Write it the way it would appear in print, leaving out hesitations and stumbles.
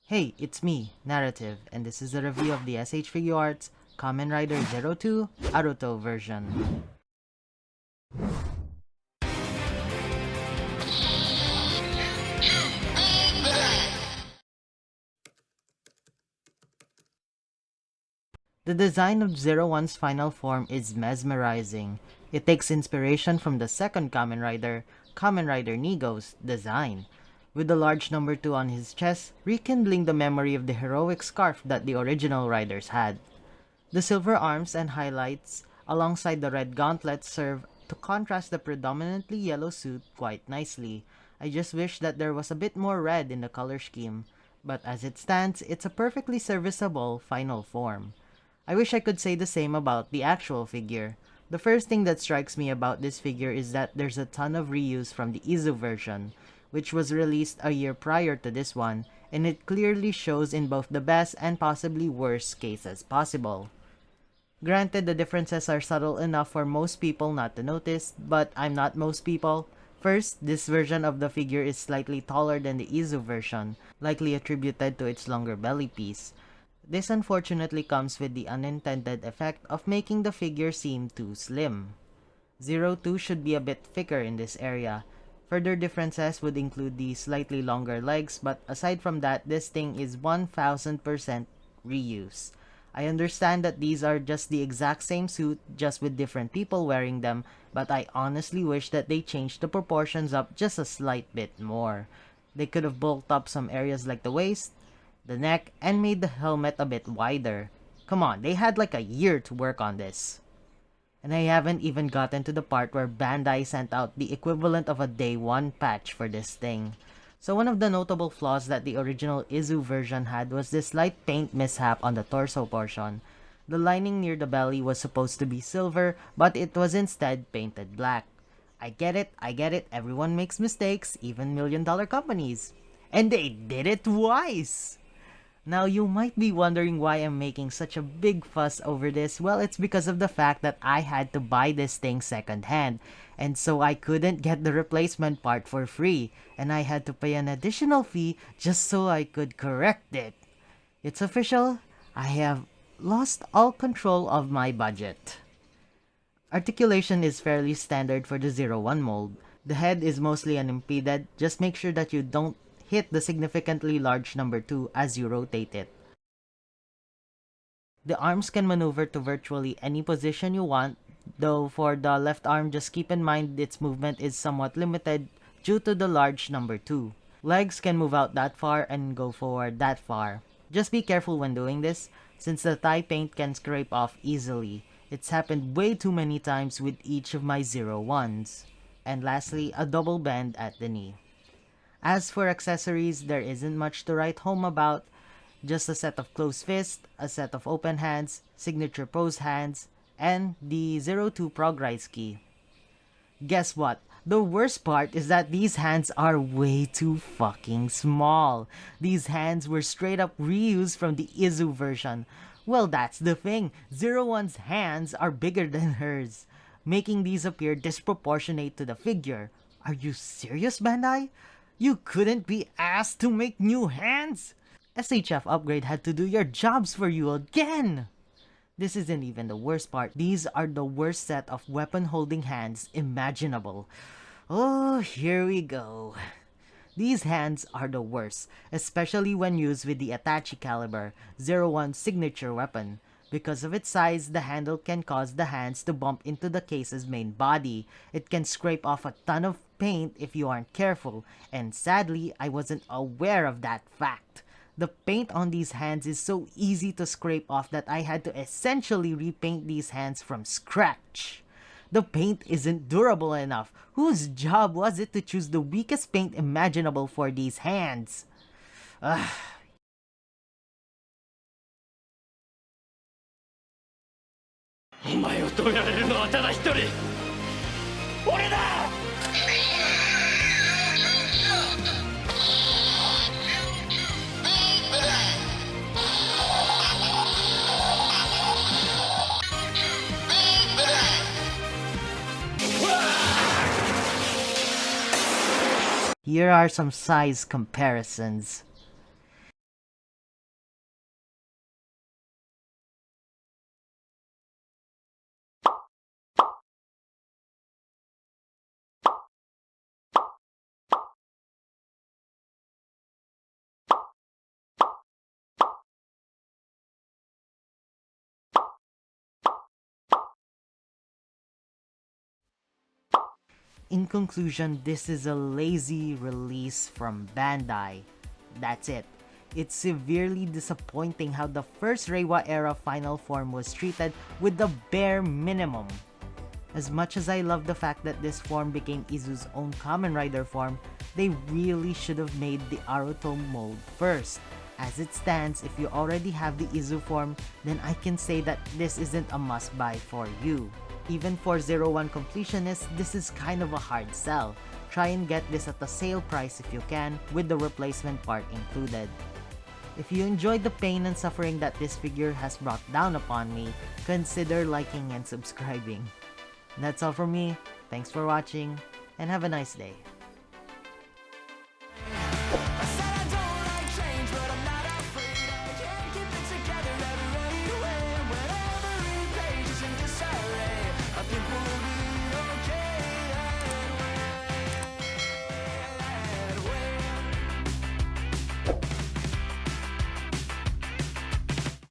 Hey, it's me, Narrative, and this is a review of the SH Figuarts Kamen Rider Zero Two Aruto version. The design of Zero One's final form is mesmerizing. It takes inspiration from the second Kamen Rider Nigo's design, with the large number 2 on his chest rekindling the memory of the heroic scarf that the original riders had. The silver arms and highlights alongside the red gauntlets serve to contrast the predominantly yellow suit quite nicely. I just wish that there was a bit more red in the color scheme, but as it stands, it's a perfectly serviceable final form. I wish I could say the same about the actual figure. The first thing that strikes me about this figure is that there's a ton of reuse from the Izu version, which was released a year prior to this one, and it clearly shows in both the best and possibly worst cases possible. Granted, the differences are subtle enough for most people not to notice, but I'm not most people. First, this version of the figure is slightly taller than the Izu version, likely attributed to its longer belly piece. This unfortunately comes with the unintended effect of making the figure seem too slim. Zero Two should be a bit thicker in this area. Further differences would include the slightly longer legs, but aside from that, this thing is 1000% reuse. I understand that these are just the exact same suit, just with different people wearing them, but I honestly wish that they changed the proportions up just a slight bit more. They could have bulked up some areas like the waist, the neck, and made the helmet a bit wider. Come on, they had like a year to work on this. And I haven't even gotten to the part where Bandai sent out the equivalent of a day 1 patch for this thing. So one of the notable flaws that the original Izu version had was this slight paint mishap on the torso portion. The lining near the belly was supposed to be silver, but it was instead painted black. I get it, everyone makes mistakes, even million-dollar companies. And they did it twice! Now, you might be wondering why I'm making such a big fuss over this. Well, it's because of the fact that I had to buy this thing secondhand, and so I couldn't get the replacement part for free, and I had to pay an additional fee just so I could correct it. It's official, I have lost all control of my budget. Articulation is fairly standard for the Zero One mold. The head is mostly unimpeded, just make sure that you don't hit the significantly large number 2 as you rotate it. The arms can maneuver to virtually any position you want, though for the left arm just keep in mind its movement is somewhat limited due to the large number 2. Legs can move out that far and go forward that far. Just be careful when doing this, since the thigh paint can scrape off easily. It's happened way too many times with each of my Zero Ones. And lastly, a double bend at the knee. As for accessories, there isn't much to write home about. Just a set of closed fists, a set of open hands, signature pose hands, and the Zero Two Progrise key. Guess what? The worst part is that these hands are way too fucking small. These hands were straight up reused from the Izu version. Well, that's the thing. Zero One's hands are bigger than hers, making these appear disproportionate to the figure. Are you serious, Bandai? You couldn't be asked to make new hands? SHF Upgrade had to do your jobs for you again! This isn't even the worst part. These are the worst set of weapon-holding hands imaginable. Oh, here we go. These hands are the worst, especially when used with the Itachi caliber, Zero One's signature weapon. Because of its size, the handle can cause the hands to bump into the case's main body. It can scrape off a ton of paint if you aren't careful, and sadly, I wasn't aware of that fact. The paint on these hands is so easy to scrape off that I had to essentially repaint these hands from scratch. The paint isn't durable enough. Whose job was it to choose the weakest paint imaginable for these hands? Ugh. お前を止められるのはただ一人俺だ Here are some size comparisons. In conclusion, this is a lazy release from Bandai. That's it. It's severely disappointing how the first Reiwa era final form was treated with the bare minimum. As much as I love the fact that this form became Izu's own Kamen Rider form, they really should have made the Aruto mold first. As it stands, if you already have the Izu form, then I can say that this isn't a must-buy for you. Even for Zero One completionists, this is kind of a hard sell. Try and get this at a sale price if you can, with the replacement part included. If you enjoyed the pain and suffering that this figure has brought down upon me, consider liking and subscribing. That's all from me. Thanks for watching, and have a nice day.